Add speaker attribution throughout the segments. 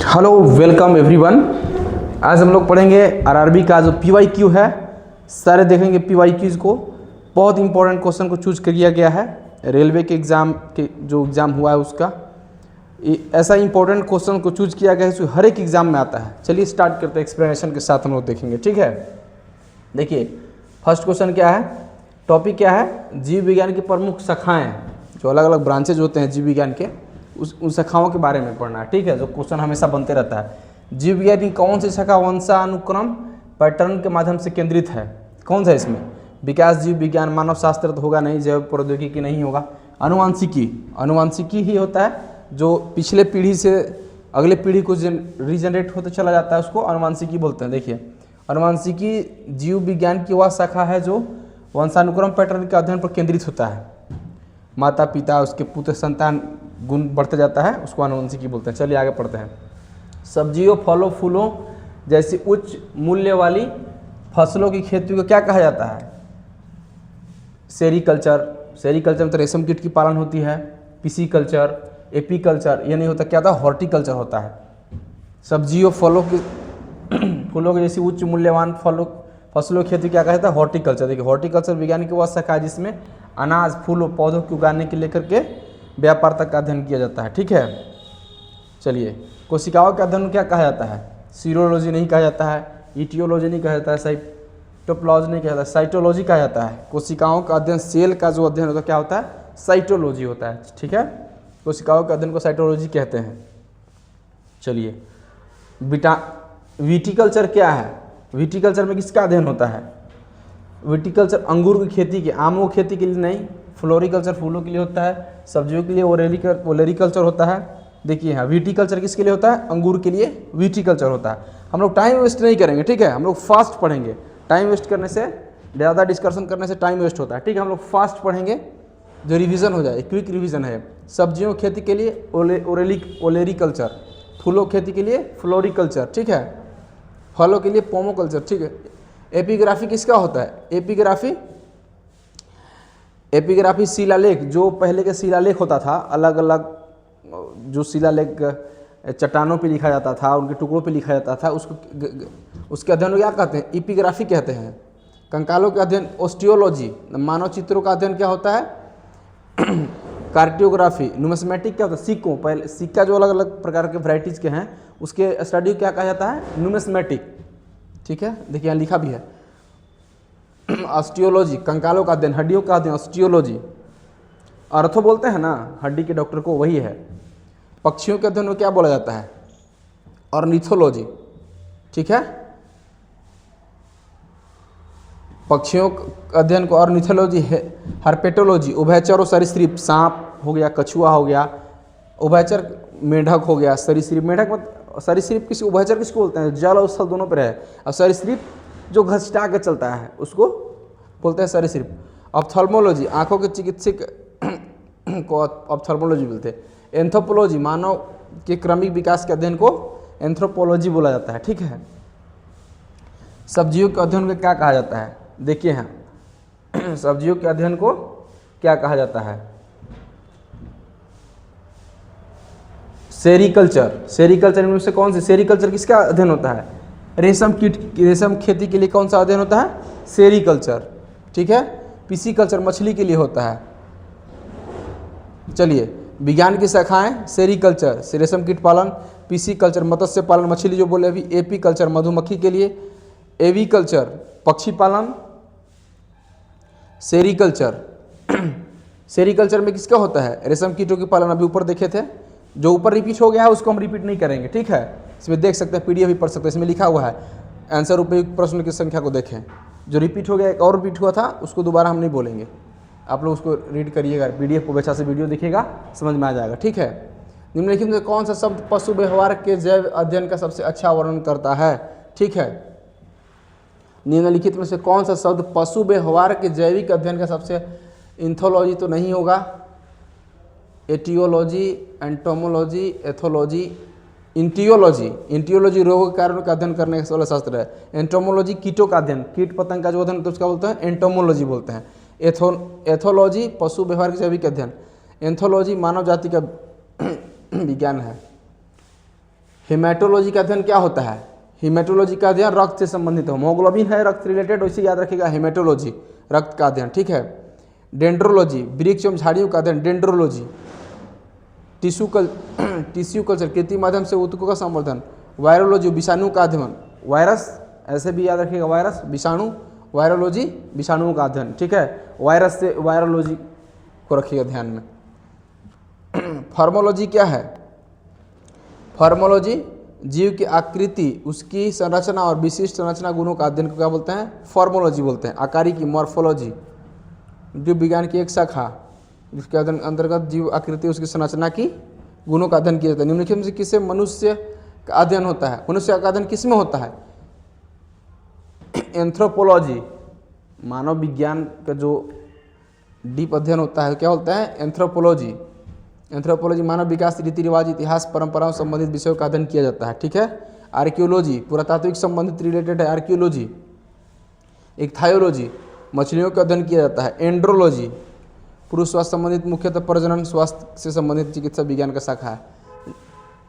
Speaker 1: Hello welcome everyone. आज हम लोग पढ़ेंगे आरआरबी का जो पीवाईक्यू है, सारे देखेंगे पीवाईक्यूज को। बहुत इंपॉर्टेंट क्वेश्चन को चूज किया गया है रेलवे के एग्ज़ाम के जो एग्ज़ाम हुआ है उसका। ऐसा इंपॉर्टेंट क्वेश्चन को चूज किया गया है जो हर एक एग्ज़ाम में आता है। चलिए स्टार्ट करते हैं, एक्सप्लेनेशन के साथ हम लोग देखेंगे, ठीक है। देखिए फर्स्ट क्वेश्चन क्या है, टॉपिक क्या है, जीव विज्ञान की प्रमुख शाखाएँ, जो अलग अलग ब्रांचेज होते हैं जीव विज्ञान के, उन शाखाओं के बारे में पढ़ना है, ठीक है। जो क्वेश्चन हमेशा बनते रहता है, जीव विज्ञान की कौन सी शाखा वंशानुक्रम पैटर्न के माध्यम से केंद्रित है, कौन सा इसमें, विकास जीव विज्ञान, मानव शास्त्र तो होगा नहीं, जैव प्रौद्योगिकी नहीं होगा, अनुवांशिकी ही होता है। जो पिछले पीढ़ी से अगले पीढ़ी को रीजनरेट होते चला जाता है उसको अनुवांशिकी बोलते हैं। देखिए अनुवांशिकी जीव विज्ञान की वह शाखा है जो वंशानुक्रम पैटर्न के अध्ययन पर केंद्रित होता है। माता पिता उसके पुत्र संतान गुण बढ़ते जाता है, उसको अनुवंशिकी बोलते हैं। चलिए आगे पढ़ते हैं। सब्जियों फलों फूलों जैसी उच्च मूल्य वाली फसलों की खेती को क्या कहा जाता है, सेरीकल्चर। सेरीकल्चर में तो रेशम कीट की पालन होती है। पिसीकल्चर, एपीकल्चर ये नहीं होता, क्या होता है, हॉर्टिकल्चर होता है। सब्जियों फलों की जैसी उच्च मूल्यवान फसलों की खेती क्या कहा जाता है, हॉर्टिकल्चर। देखिए हॉर्टिकल्चर विज्ञान की वह शाखा है जिसमें अनाज फूलों पौधों को उगाने के लेकर के व्यापार तक का अध्ययन किया जाता है, ठीक है। चलिए कोशिकाओं का अध्ययन क्या कहा जाता है, सीरोलॉजी नहीं कहा जाता है, इटियोलॉजी नहीं कहा जाता है, साइटोलॉजी नहीं कहा जाता है, साइटोलॉजी कहा जाता है। कोशिकाओं का अध्ययन, सेल का जो अध्ययन होता है क्या होता है, साइटोलॉजी होता है, ठीक है। कोशिकाओं का अध्ययन को साइटोलॉजी कहते हैं। चलिए विटिकल्चर क्या है, विटिकल्चर में किसका अध्ययन होता है, विटिकल्चर अंगूर की खेती के, आमों की खेती के लिए नहीं। फ्लोरिकल्चर फूलों के लिए होता है, सब्जियों के लिए ओलेरिकल्चर होता है। देखिए यहाँ विटिकल्चर किसके लिए होता है, अंगूर के लिए विटिकल्चर होता है। हम लोग टाइम वेस्ट नहीं करेंगे, ठीक है, हम लोग फास्ट पढ़ेंगे। टाइम वेस्ट करने से, ज़्यादा डिस्कशन करने से टाइम वेस्ट होता है, ठीक है। हम लोग फास्ट पढ़ेंगे जो रिवीजन हो जाए, क्विक रिवीजन है। सब्जियों की खेती के लिए ओलेरिकल्चर, फूलों की खेती के लिए फ्लोरिकल्चर, ठीक है, फलों के लिए पोमोकल्चर, ठीक है। एपिग्राफी किसका होता है, एपिग्राफी शिलालेख, जो पहले के शिलालेख होता था, अलग अलग जो शिलालेख चट्टानों पे लिखा जाता था, उनके टुकड़ों पे लिखा जाता था, उसके अध्ययन को क्या कहते हैं, एपिग्राफी कहते हैं। कंकालों के अध्ययन ओस्टियोलॉजी, मानव चित्रों का अध्ययन क्या होता है, कार्टियोग्राफी। न्यूमिस्मेटिक क्या होता है, सिक्कों, पहले सिक्का जो अलग अलग प्रकार के वैरायटीज़ के हैं उसके स्टडी क्या कहा जाता है, न्यूमिस्मेटिक, ठीक है। देखिए यहाँ लिखा भी है। ऑस्टियोलॉजी कंकालों का अध्ययन, हड्डियों का अध्ययन, ऑस्टियोलॉजी। अर्थो बोलते हैं ना हड्डी के डॉक्टर को, वही है। पक्षियों के अध्ययन को क्या बोला जाता है, ऑर्निथोलॉजी, ठीक है। पक्षियों के अध्ययन को ऑर्निथोलॉजी है। हर्पेटोलॉजी उभयचर और सरीसृप, सांप हो गया, कछुआ हो गया, उभयचर मेढक हो गया, सरीसृप। मेढक सरीसृप किसी, उभयचर किसको बोलते हैं, जल और स्थल दोनों पर है, और सरीसृप जो घसटा के चलता है उसको बोलते हैं सरीसृप। ऑप्थेल्मोलॉजी आंखों के चिकित्सक को ऑप्थेल्मोलॉजी बोलते हैं। एंथ्रोपोलॉजी मानव के क्रमिक विकास के अध्ययन को एंथ्रोपोलॉजी बोला जाता है, ठीक है। सब्जियों के अध्ययन को क्या कहा जाता है, देखिए यहाँ सब्जियों के अध्ययन को क्या कहा जाता है, सेरीकल्चर। सेरीकल्चर में से कौन से, सेरीकल्चर किसका अध्ययन होता है, रेशम खेती के लिए कौन सा अध्ययन होता है, सेरीकल्चर, ठीक है। पिसीकल्चर मछली के लिए होता है। चलिए विज्ञान की शाखाएं, सेरीकल्चर रेशम कीट पालन, पिसीकल्चर मत्स्य पालन, मछली जो बोले अभी, एपीकल्चर मधुमक्खी के लिए, एवीकल्चर पक्षी पालन, सेरीकल्चर में किसका होता है, रेशम कीटों की पालन। अभी ऊपर देखे थे, जो ऊपर रिपीट हो गया है उसको हम रिपीट नहीं करेंगे, ठीक है। इसमें देख सकते हैं, पीडीएफ भी पढ़ सकते हैं, इसमें लिखा हुआ है। आंसर उपयुक्त प्रश्न की संख्या को देखें, जो रिपीट हो गया, एक और रिपीट हुआ था उसको दोबारा हम नहीं बोलेंगे। आप लोग उसको रीड करिएगा, पीडीएफ को अच्छा से वीडियो दिखेगा, समझ में आ जाएगा, ठीक है। निम्नलिखित में कौन सा शब्द पशु व्यवहार के जैव अध्ययन का सबसे अच्छा वर्णन करता है, ठीक है। निम्नलिखित में से कौन सा शब्द पशु व्यवहार के जैविक अध्ययन का सबसे, इंथोलॉजी तो नहीं होगा, एटियोलॉजी, एंटोमोलॉजी, एथोलॉजी, इंटियोलॉजी रोगों के कारण का अध्ययन करने का वाला शास्त्र है। एंटोमोलॉजी कीटों का अध्ययन, कीट पतंग का जो अध्ययन तो उसका बोलते हैं एंटोमोलॉजी बोलते हैं। एथोलॉजी पशु व्यवहार के जैविक अध्ययन, एंथोलॉजी मानव जाति का विज्ञान है। हेमेटोलॉजी का अध्ययन क्या होता है? हेमेटोलॉजी का अध्ययन रक्त से संबंधित है। हीमोग्लोबिन है रक्त रिलेटेड, वैसे याद रखिएगा हेमेटोलॉजी रक्त का अध्ययन, ठीक है। डेंड्रोलॉजी वृक्ष एवं झाड़ियों का अध्ययन, डेंड्रोलॉजी। टिश्यू कल्चर कृत्रिम माध्यम से ऊतकों का संवर्धन। वायरोलॉजी विषाणु का अध्ययन, वायरस ऐसे भी याद रखिएगा, वायरस विषाणु, वायरोलॉजी विषाणुओं का अध्ययन, ठीक है। वायरस से वायरोलॉजी को रखिएगा ध्यान में। फार्मोलॉजी क्या है? फार्मोलॉजी जीव की आकृति, उसकी संरचना और विशिष्ट संरचना गुणों का अध्ययन को क्या बोलते हैं? फार्मोलॉजी बोलते हैं। आकारी की मॉर्फोलॉजी जीव विज्ञान की एक शाखा, जिसके अंतर्गत जीव आकृति उसकी संरचना की गुणों का अध्ययन किया जाता है। निम्नलिखित में से किससे मनुष्य का अध्ययन होता है? मनुष्य का अध्ययन किस में होता है? एंथ्रोपोलॉजी मानव विज्ञान का जो डीप अध्ययन होता है क्या होता है? एंथ्रोपोलॉजी। एंथ्रोपोलॉजी मानव विकास, रीति रिवाज, इतिहास, परंपराओं संबंधित विषयों का अध्ययन किया जाता है, ठीक है। आर्कियोलॉजी पुरातात्विक संबंधित रिलेटेड है आर्कियोलॉजी। इक्थायोलॉजी मछलियों का अध्ययन किया जाता है। एंड्रोलॉजी पुरुष स्वास्थ्य संबंधित, मुख्यतः प्रजनन स्वास्थ्य से संबंधित चिकित्सा विज्ञान का शाखा है।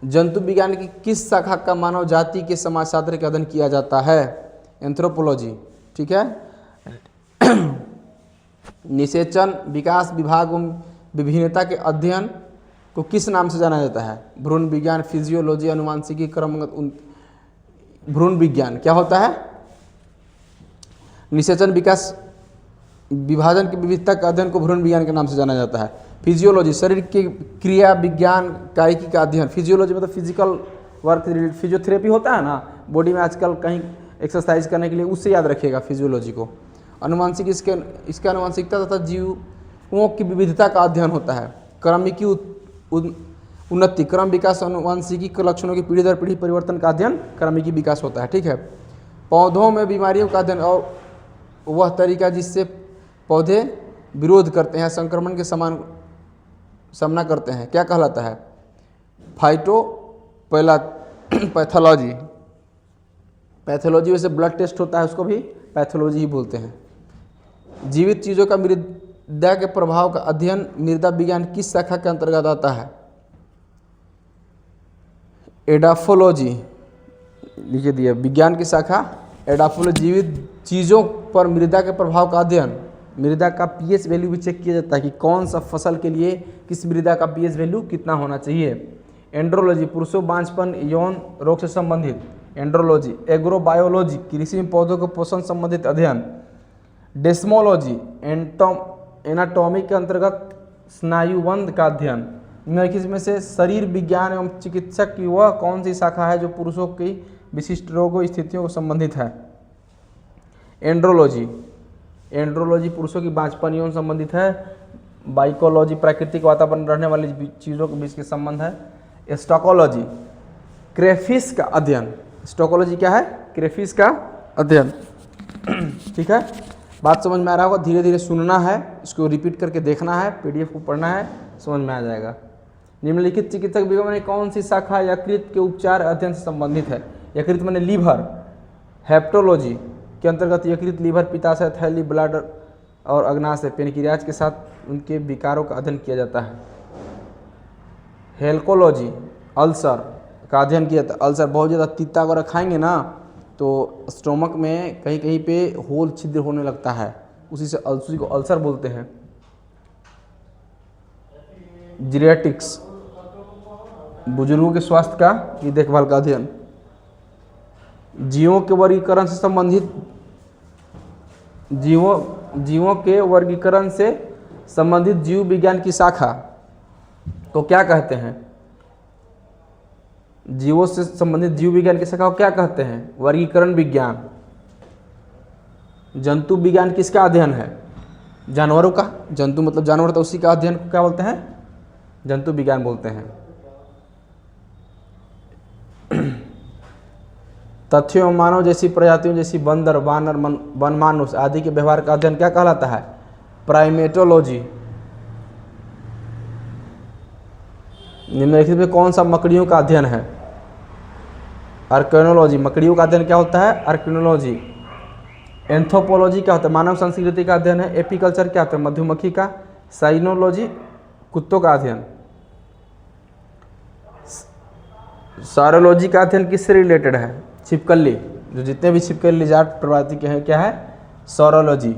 Speaker 1: जंतु विज्ञान की किस शाखा का मानव जाति के समाजशास्त्र का अध्ययन किया जाता है? एंथ्रोपोलॉजी, ठीक है। निषेचन, विकास, विभाग एवं विभिन्नता के अध्ययन को किस नाम से जाना जाता है? भ्रूण विज्ञान, फिजियोलॉजी, अनुवांशिकी, क्रमगत भ्रूण विज्ञान क्या होता है? निषेचन, विकास, विभाजन की विविधता का अध्ययन को भ्रूण विज्ञान के नाम से जाना जाता है। फिजियोलॉजी शरीर की क्रिया विज्ञान, कायिकी का अध्ययन। फिजियोलॉजी मतलब फिजिकल वर्क रिलेटेड, फिजियोथेरेपी होता है ना बॉडी में आजकल कहीं एक्सरसाइज करने के लिए, उससे याद रखिएगा फिजियोलॉजी को। अनुवांशिक इसके अनुवांशिकता तथा जीवों की विविधता का अध्ययन होता है। क्रमिकी उन्नति, क्रम विकास, अनुवांशिकी के लक्षणों की पीढ़ी दर पीढ़ी परिवर्तन का अध्ययन क्रमिकी विकास होता है, ठीक है। पौधों में बीमारियों का अध्ययन और वह तरीका जिससे पौधे विरोध करते हैं, संक्रमण के समान सामना करते हैं, क्या कहलाता है? पैथोलॉजी। पैथोलॉजी वैसे ब्लड टेस्ट होता है, उसको भी पैथोलॉजी ही बोलते हैं। जीवित चीज़ों का मृदा के प्रभाव का अध्ययन मृदा विज्ञान किस शाखा के अंतर्गत आता है? एडाफोलॉजी लिखे दिए, विज्ञान की शाखा एडाफोलॉजी। जीवित चीज़ों पर मृदा के प्रभाव का अध्ययन, मृदा का पीएच वैल्यू भी चेक किया जाता है कि कौन सा फसल के लिए किस मृदा का पीएच वैल्यू कितना होना चाहिए। एंड्रोलॉजी पुरुषों बांझपन यौन रोग से संबंधित, एंड्रोलॉजी। एग्रोबायोलॉजी कृषि में पौधों के पोषण संबंधित अध्ययन। डेस्मोलॉजी एनाटॉमी के अंतर्गत स्नायुबंध का अध्ययन। निम्नलिखित में से शरीर विज्ञान एवं चिकित्सक की वह कौन सी शाखा है जो पुरुषों की विशिष्ट रोगों स्थितियों को संबंधित है? एंड्रोलॉजी। एंड्रोलॉजी पुरुषों की बांझपन यौन संबंधित है। बाइकोलॉजी प्राकृतिक वातावरण रहने वाली चीज़ों के बीच के संबंध है। स्टोकोलॉजी क्रेफिश का अध्ययन। स्टोकोलॉजी क्या है? क्रेफिश का अध्ययन, ठीक है। बात समझ में आ रहा होगा, धीरे धीरे सुनना है, इसको रिपीट करके देखना है, पीडीएफ को पढ़ना है, समझ में आ जाएगा। निम्नलिखित चिकित्सक विज्ञान में कौन सी शाखा यकृत के उपचार अध्ययन से संबंधित है? यकृत माने लीवर। हेप्टोलॉजी के अंतर्गत यकृत, लीवर, पित्ताशय, थैली, ब्लैडर और अग्नाशय पेनक्रियाज के साथ उनके विकारों का अध्ययन किया जाता है। हेल्कोलॉजी अल्सर का अध्ययन किया जाता है। अल्सर बहुत ज़्यादा तीता वगैरह खाएंगे ना तो स्टोमक में कहीं कहीं पे होल छिद्र होने लगता है, उसी को अल्सर बोलते हैं। जीरियाट्रिक्स बुजुर्गों के स्वास्थ्य का की देखभाल का अध्ययन। जीवों के वर्गीकरण से संबंधित, जीवों के वर्गीकरण से संबंधित जीव विज्ञान की शाखा को क्या कहते हैं? जीवों से संबंधित जीव विज्ञान की शाखा को क्या कहते हैं? वर्गीकरण विज्ञान। जंतु विज्ञान किसका अध्ययन है? जानवरों का। जंतु मतलब जानवर, तो उसी का अध्ययन को क्या बोलते हैं? जंतु विज्ञान बोलते हैं। तथ्यों मानव जैसी प्रजातियों जैसी बंदर, वानर, वनमानुष आदि के व्यवहार का अध्ययन क्या कहलाता है? प्राइमेटोलॉजी। निम्नलिखित में कौन सा मकड़ियों का अध्ययन है? आर्कियोलॉजी। मकड़ियों का अध्ययन क्या होता है? आर्कियोलॉजी। एंथ्रोपोलॉजी क्या होता है? मानव संस्कृति का अध्ययन है। एपीकल्चर क्या होता है? मधुमक्खी का। साइनोलॉजी कुत्तों का अध्ययन। सौरोलॉजी का अध्ययन किससे रिलेटेड है? छिपकली, जो जितने भी छिपकली जाट प्रजाति के हैं क्या है? सौरोलॉजी।